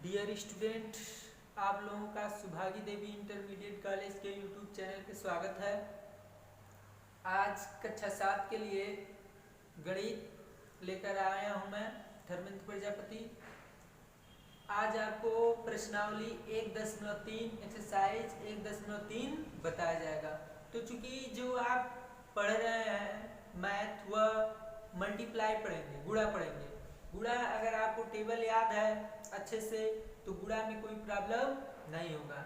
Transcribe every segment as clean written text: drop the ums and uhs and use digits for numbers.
Dear student, आप लोगों का सुभागी देवी इंटरमीडिएट कॉलेज के यूट्यूब चैनल पे स्वागत है। आज कक्षा 7 के लिए गणित लेकर आया हूँ मैं धर्मेंद्र प्रजापति। आज आपको प्रश्नावली 1.3 एक्सरसाइज 1.3 बताया जाएगा। तो चूंकि जो आप पढ़ रहे हैं मैथ व मल्टीप्लाई पढ़ेंगे, गुणा पढ़ेंगे। गुणा अगर आपको टेबल याद है अच्छे से तो गुणा में कोई प्रॉब्लम नहीं होगा।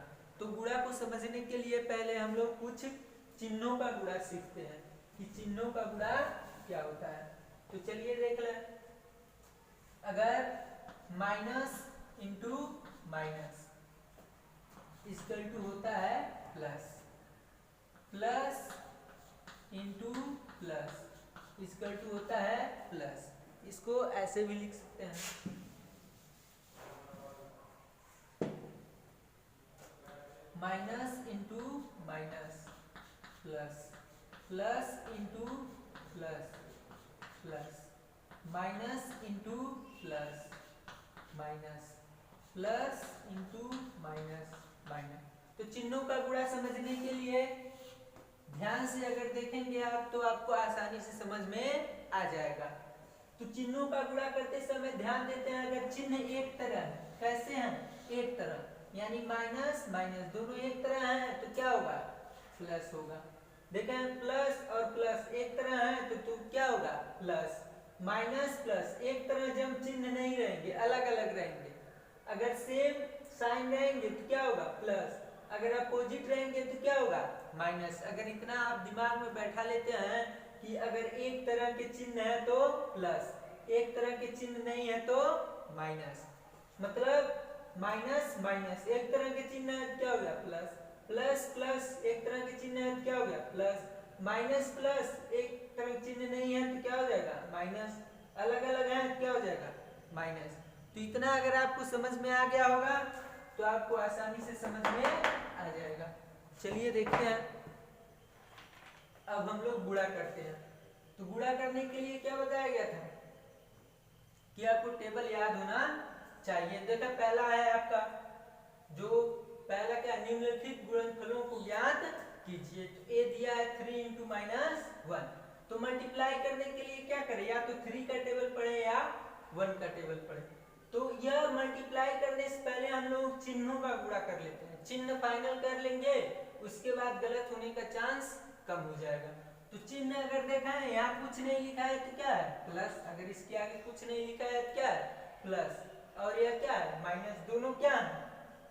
तो गुणा को समझने के लिए पहले हम लोग कुछ चिन्हों का गुणा सीखते हैं कि चिन्हों का गुणा क्या होता है। तो चलिए देख लें। अगर minus into minus equal to होता है plus, plus into plus equal to होता है प्लस। इसको ऐसे भी लिख सकते हैं, minus into minus plus, plus into plus plus, minus into plus minus, plus into minus minus. तो चिन्हों का गुणा समझने के लिए ध्यान से अगर देखेंगे आप तो आपको आसानी से समझ में आ जाएगा। तो चिन्हों का गुणा करते समय ध्यान देते हैं, अगर चिन्ह एक तरह है, कैसे हैं एक तरह, यानी माइनस माइनस दोनों एक तरह हैं तो क्या होगा, प्लस होगा। देखें प्लस और प्लस एक तरह है तो क्या होगा, प्लस। माइनस प्लस एक तरह जब चिन्ह नहीं रहेंगे, अलग अलग रहेंगे। अगर सेम साइन रहेंगे तो क्या होगा, प्लस। अगर अपोजिट रहेंगे तो क्या होगा, माइनस। अगर इतना आप दिमाग में बैठा लेते हैं कि अगर एक तरह के चिन्ह है तो प्लस, एक तरह के चिन्ह नहीं है तो माइनस। मतलब माइनस माइनस एक तरह के चिन्ह है क्या हो गया, प्लस। प्लस प्लस एक तरह के चिन्ह है तो क्या हो गया, प्लस। माइनस प्लस एक तरह के चिन्ह नहीं है तो क्या हो जाएगा, माइनस। अलग अलग है तो क्या हो जाएगा, माइनस। तो इतना अगर आपको समझ में आ गया होगा तो आपको आसानी से समझ में आ जाएगा। चलिए देखते हैं। अब हम लोग गुणा करते हैं। तो गुणा करने के लिए क्या बताया गया था कि आपको टेबल याद होना चाहिए। देखा पहला है आपका, जो पहला क्या, निम्नलिखित गुणनफलों को ज्ञात कीजिए। तो ए दिया है 3 इंटू माइनस 1। तो मल्टीप्लाई करने के लिए क्या करें, या तो 3 का टेबल पढ़े या 1 का टेबल पढ़े। तो यह मल्टीप्लाई करने से पहले हम लोग चिन्हों का गुणा कर लेते हैं। चिन्ह फाइनल कर लेंगे, उसके बाद गलत होने का चांस कम हो जाएगा। तो चिन्ह अगर देखा है यहाँ कुछ नहीं लिखा है तो क्या है, प्लस। अगर इसके आगे कुछ नहीं लिखा है तो क्या है, प्लस। और यह क्या है, माइनस। दोनों क्या है,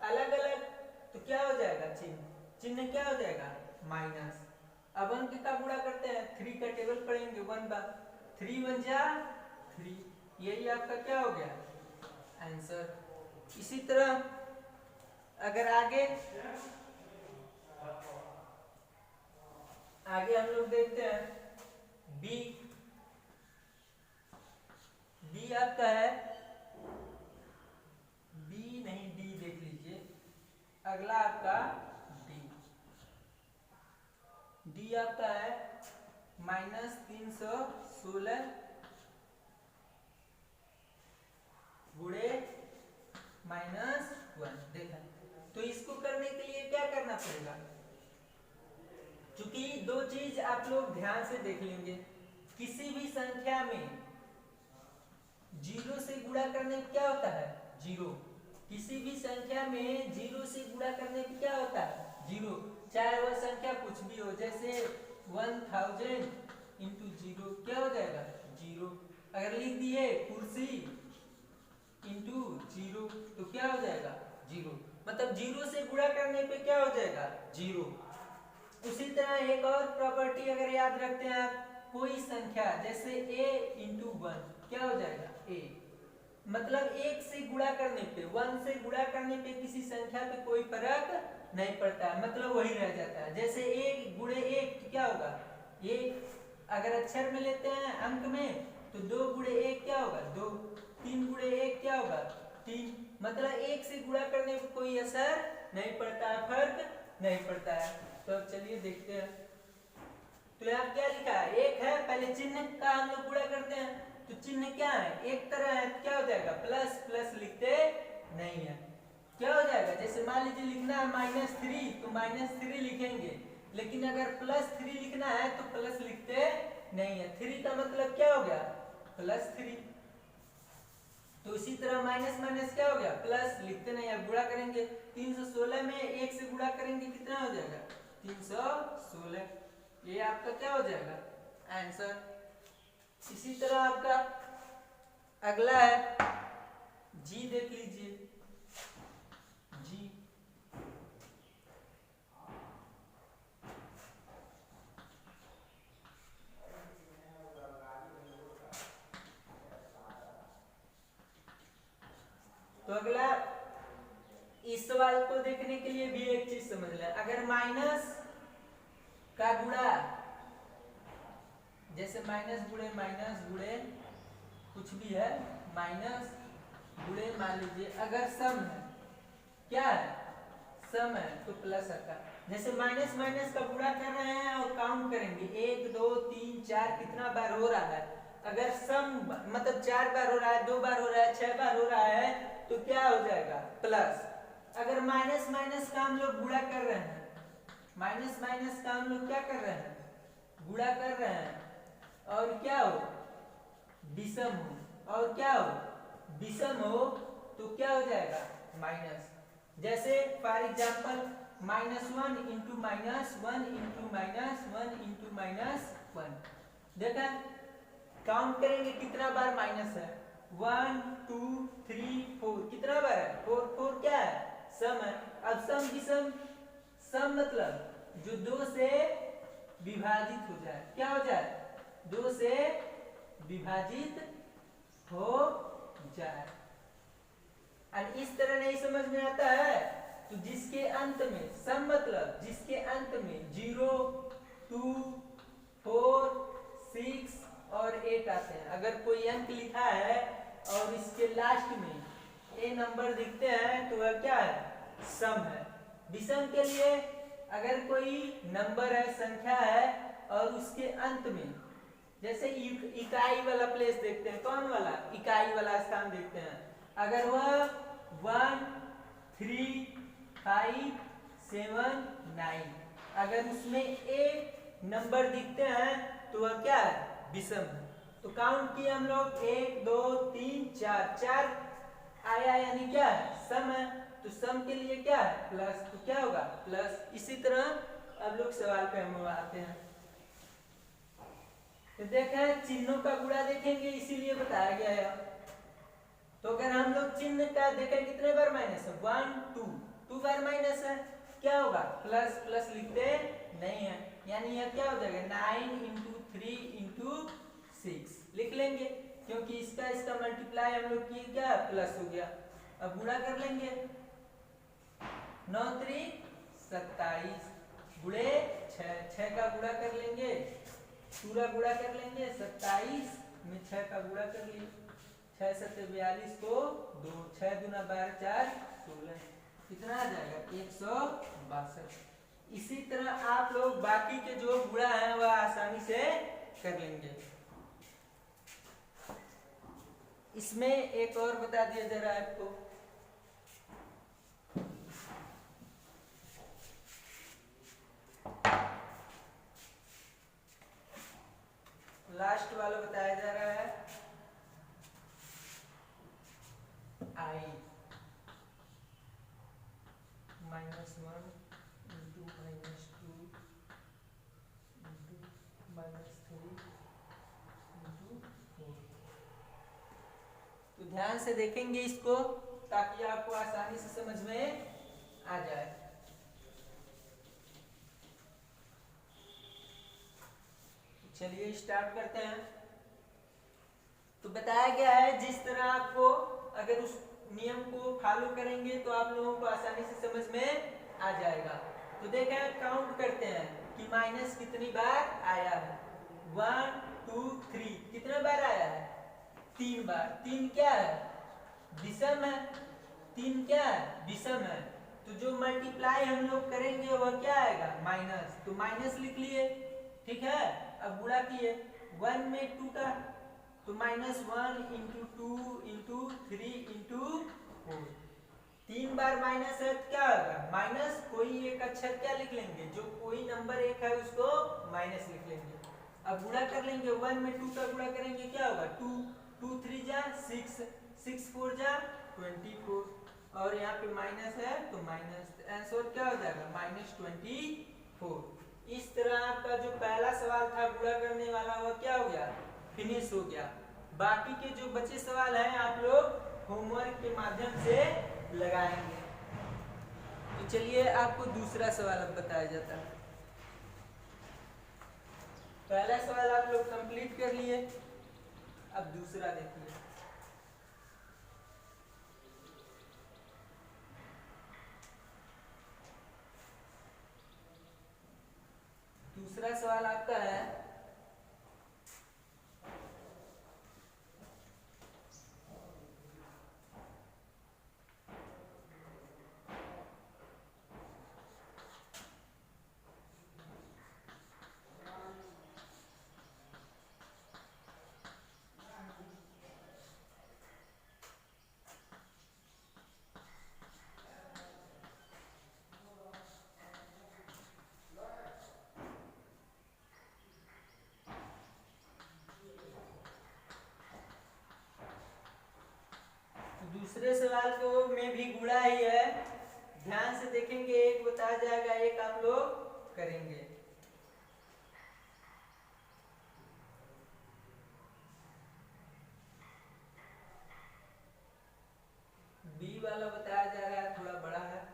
अलग अलग, तो क्या हो जाएगा, चिन्ह चिन्ह क्या हो जाएगा, माइनस। अब अंक का गुणा करते हैं, 3 का टेबल पढ़ेंगे, 1 बार 3 1 जा 3, यही आपका क्या हो गया, आंसर। इसी तरह अगर आगे हम लोग देखते हैं, बी आपका है, बी नहीं डी देख लीजिए। अगला आपका डी आपका है -316 गुणे -1। देखा। तो इसको करने के लिए क्या करना पड़ेगा, क्योंकि दो चीज आप लोग ध्यान से देख लेंगे। किसी भी संख्या में 0 से गुणा करने पे क्या होता है, 0। किसी भी संख्या में 0 से गुणा करने पे क्या होता है, 0। चाहे वह संख्या कुछ भी हो, जैसे 1000 इंटू 0 क्या हो जाएगा, 0। अगर लिख दिए कुर्सी इंटू 0 तो क्या हो जाएगा, 0। मतलब 0 से गुणा करने पे क्या हो जाएगा, 0। उसी तरह एक और प्रॉपर्टी अगर याद रखते हैं आप, कोई संख्या जैसे a इंटू 1 क्या हो जाएगा, a। मतलब 1 से गुणा करने पे, 1 से गुणा करने पे किसी संख्या पे कोई फर्क नहीं पड़ता है, मतलब वही रह जाता है। जैसे 1 गुणे 1 तो क्या होगा, 1। अगर अक्षर में लेते हैं अंक में तो 2 गुणे 1 क्या होगा, 2। 3 गुणे 1 क्या होगा, 3। मतलब 1 से गुणा करने पे कोई असर नहीं पड़ता है, फर्क नहीं पड़ता है। तो अब चलिए देखते हैं। तो यहाँ क्या लिखा है, 1 है, पहले चिन्ह का हम लोग गुणा करते हैं। तो चिन्ह क्या है, एक तरह है, क्या हो जाएगा, प्लस। प्लस लिखते नहीं नहीं है। क्या हो जाएगा, जैसे मान लीजिए लिखना है -3 तो -3 लिखेंगे, लेकिन अगर +3 लिखना है तो प्लस लिखते नहीं है। 3 का मतलब क्या हो गया, +3। तो इसी तरह माइनस माइनस क्या हो गया, प्लस, लिखते नहीं है, गुणा करेंगे। 316 में 1 से गुणा करेंगे, कितना हो जाएगा, 316। ये आपका क्या हो जाएगा, आंसर। इसी तरह आपका अगला है जी, देख लीजिए जी। तो अगला इस सवाल को देखने के लिए भी एक चीज समझ लें, अगर माइनस का गुणा, जैसे माइनस गुणे कुछ भी है, माइनस गुणे मान लीजिए अगर सम है, क्या है, सम है, तो प्लस आता है। जैसे माइनस माइनस का गुणा कर रहे हैं और काउंट करेंगे 1 2 3 4 कितना बार हो रहा है। अगर सम मतलब 4 बार हो रहा है, 2 बार हो रहा है, 6 बार हो रहा है, तो क्या हो जाएगा, प्लस। अगर माइनस माइनस का हम लोग गुणा कर रहे हैं, माइनस माइनस का हम लोग क्या कर रहे हैं, गुणा कर रहे हैं, और क्या हो, विषम हो, और क्या हो, विषम हो, तो क्या हो जाएगा, माइनस। जैसे for example -1 into -1 into -1 into -1, देखा, काउंट करेंगे कितना बार माइनस है, 1 2 3 4, कितना बार है, 4 क्या है, सम है। अब सम विषम, सम मतलब जो 2 से विभाजित हो जाए, क्या हो जाए, 2 से विभाजित हो जाए। और इस तरह नहीं समझ में आता है तो जिसके अंत में, सम मतलब जिसके अंत में 0 2 4 6 और 8 आते हैं, अगर कोई अंक लिखा है और इसके लास्ट में ए नंबर दिखते हैं तो वह क्या है, सम है। विषम के लिए अगर कोई नंबर है, संख्या है, और उसके अंत में जैसे इकाई वाला प्लेस देखते हैं, कौन वाला, इकाई वाला स्थान देखते हैं, अगर वह 1 3 5 7 9, अगर उसमें एक नंबर दिखते हैं तो वह क्या है, विषम है। तो काउंट किए हम लोग 1 2 3 4 आया, यानी क्या है, सम है। तो सम के लिए क्या है, प्लस, तो क्या होगा, प्लस। इसी तरह अब लोग सवाल पे हम आते हैं, तो देखें चिन्हों का गुणा देखेंगे, इसीलिए बताया गया है। तो अगर हम लोग चिन्ह का देखें कितने बार माइनस है, 1 2 बार माइनस है, क्या होगा, प्लस, प्लस लिखते नहीं है, यानी यह क्या हो जाएगा, 9 इंटू 3 इंटू 6 लिख लेंगे, क्योंकि इसका मल्टीप्लाई हम लोग किए, क्या प्लस हो गया। अब गुणा कर लेंगे, 9 3 27 गुणे 6 का गुणा कर लेंगे, पूरा गुणा कर लेंगे, 27 में 6 का गुणा कर लिए, 6 7 42 को 2, 6 दूना 12 4 16, कितना आ जाएगा, 162। इसी तरह आप लोग बाकी के जो गुणा है वह आसानी से कर लेंगे। इसमें एक और बता दिया जा रहा है आपको, लास्ट वाला बताया जा रहा है, I -1 इंटू -2 इंटू -3 इंटू 4। तो ध्यान से देखेंगे इसको ताकि आपको आसानी से समझ में आ जाए। चलिए स्टार्ट करते हैं। तो बताया गया है जिस तरह आपको अगर उस नियम को फॉलो करेंगे तो आप लोगों को आसानी से समझ में आ जाएगा। तो देखें काउंट करते हैं कि माइनस कितनी बार आया है, 1 2 3 कितने बार आया है, 3 बार। 3 क्या है, विषम है, 3 क्या है, विषम है। तो जो मल्टीप्लाई हम लोग करेंगे वह क्या आएगा, माइनस, तो माइनस लिख लिए, ठीक है। अब गुणा किए 1 में 2 का, तो -1 इंटू 2 इंटू 3 इंटू 4, बार माइनस है तो क्या होगा, माइनस कोई एक अक्षर क्या लिख लेंगे, जो कोई नंबर एक है उसको माइनस लिख लेंगे। अब गुणा कर लेंगे, 1 में 2 का गुणा करेंगे क्या होगा, 2, 2 3 जा 6, 6 4 जा 24, और यहाँ पे माइनस है तो माइनस, आंसर क्या हो जाएगा -24। इस तरह आपका जो पहला सवाल था गुणा करने वाला वो क्या हो गया, फिनिश हो गया। बाकी के जो बचे सवाल हैं आप लोग होमवर्क के माध्यम से लगाएंगे। तो चलिए आपको दूसरा सवाल अब बताया जाता है। पहला सवाल आप लोग कंप्लीट कर लिए, अब दूसरा देखिए। दूसरा सवाल आपका है दूसरे सवाल को में भी गुणा ही है, ध्यान से देखेंगे, एक बताया जाएगा एक आप लोग करेंगे। बी वाला बताया जा रहा है, थोड़ा बड़ा है।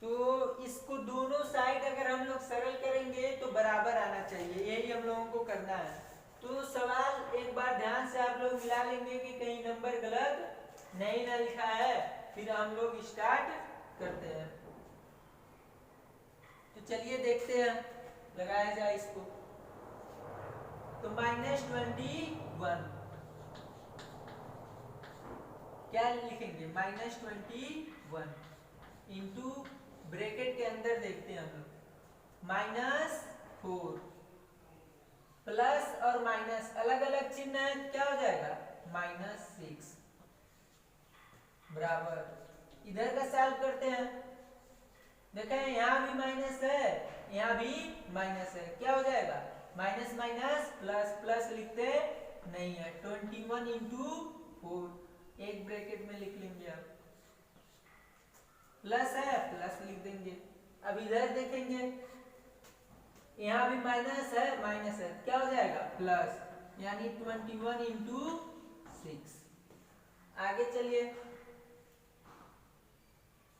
तो इसको दोनों साइड अगर हम लोग सरल करेंगे तो बराबर आना चाहिए, यही हम लोगों को करना है। तो सवाल एक बार ध्यान से आप लोग मिला लेंगे कि कहीं नंबर गलत नहीं ना लिखा है, फिर हम लोग स्टार्ट करते हैं। तो चलिए देखते हैं, लगाया जाए इसको। तो -21 क्या लिखेंगे, -21 इंटू ब्रैकेट के अंदर देखते हैं हम लोग, -4 प्लस और माइनस अलग अलग चिन्ह है, क्या हो जाएगा -6 बराबर, इधर का सॉल्व करते हैं। देखें यहाँ भी माइनस है, यहाँ भी माइनस है, क्या हो जाएगा माइनस माइनस प्लस, प्लस लिखते नहीं है, 21 इंटू 4 एक ब्रैकेट में लिख लेंगे, आप प्लस है प्लस लिख देंगे। अब इधर देखेंगे, यहाँ भी माइनस है, क्या हो जाएगा प्लस, यानी 21 इंटू 6। आगे चलिए,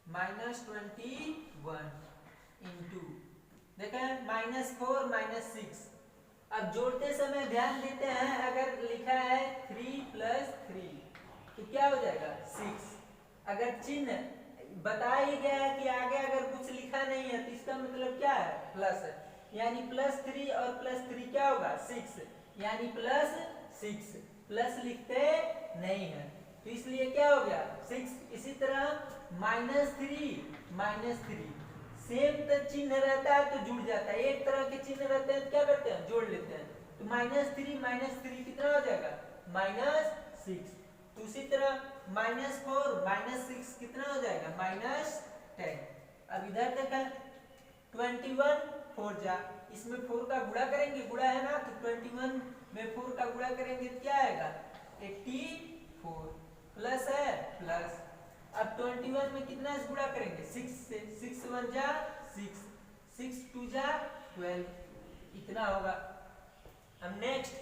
-21 इंटू देखें -4 -6। अब जोड़ते समय ध्यान देते हैं, अगर लिखा है 3 + 3 तो क्या हो जाएगा 6। अगर चिन्ह बता ही गया है कि आगे अगर कुछ लिखा नहीं है तो इसका मतलब क्या है प्लस है, यानी +3 और +3 क्या होगा 6, यानी +6 प्लस लिखते नहीं है तो इसलिए क्या हो गया 6। इसी तरह -3 सेम तो चिन्ह रहता है तो जुड़ जाता है, एक तरह के चिन्ह रहते हैं तो क्या करते हैं जोड़ लेते हैं। तो -3 कितना हो जाएगा -6। तो उसी तरह -4 -6 कितना हो जाएगा -10। अब इधर देखा 21 4 जा, इसमें 4 का गुणा करेंगे, गुणा है ना, तो 21 में 4 का गुणा करेंगे तो क्या आएगा 84 प्लस है प्लस। अब 21 में कितना से गुणा करेंगे 6 से, 6 1 जा 6, 6 2 जा 12, इतना होगा। अब नेक्स्ट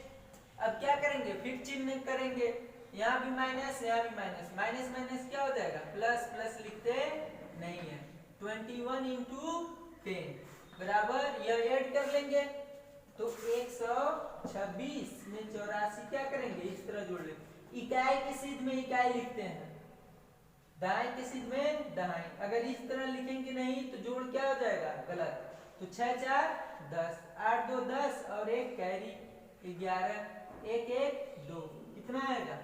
अब क्या करेंगे, फिर चिन्ह करेंगे, यहाँ भी माइनस यहाँ भी माइनस, माइनस माइनस क्या हो जाएगा प्लस, प्लस लिखते नहीं है। 21 इंटू 10 बराबर, यह ऐड कर लेंगे तो 126 में 84 क्या करेंगे, इस तरह जोड़ लेंगे। इकाई की सीध में इकाई लिखते हैं, दाएं की सीध में दाएं। अगर इस तरह लिखेंगे नहीं तो जोड़ क्या हो जाएगा, गलत। तो 6 4 10, 8 2 10 और एक कैरी 11, 1 1 2, कितना आएगा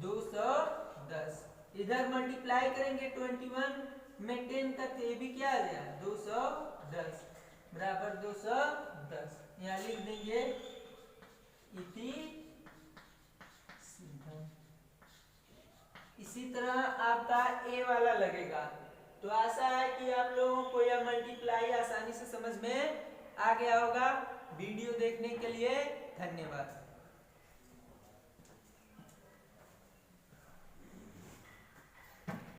210। इधर मल्टीप्लाई करेंगे 21 में 10 का तो ये भी क्या आ गया 210 बराबर 210। यहाँ लिख देंगे इति सिद्धम। इसी तरह आपका ए वाला लगेगा। तो आशा है कि आप लोगों को यह मल्टीप्लाई आसानी से समझ में आ गया होगा। वीडियो देखने के लिए धन्यवाद।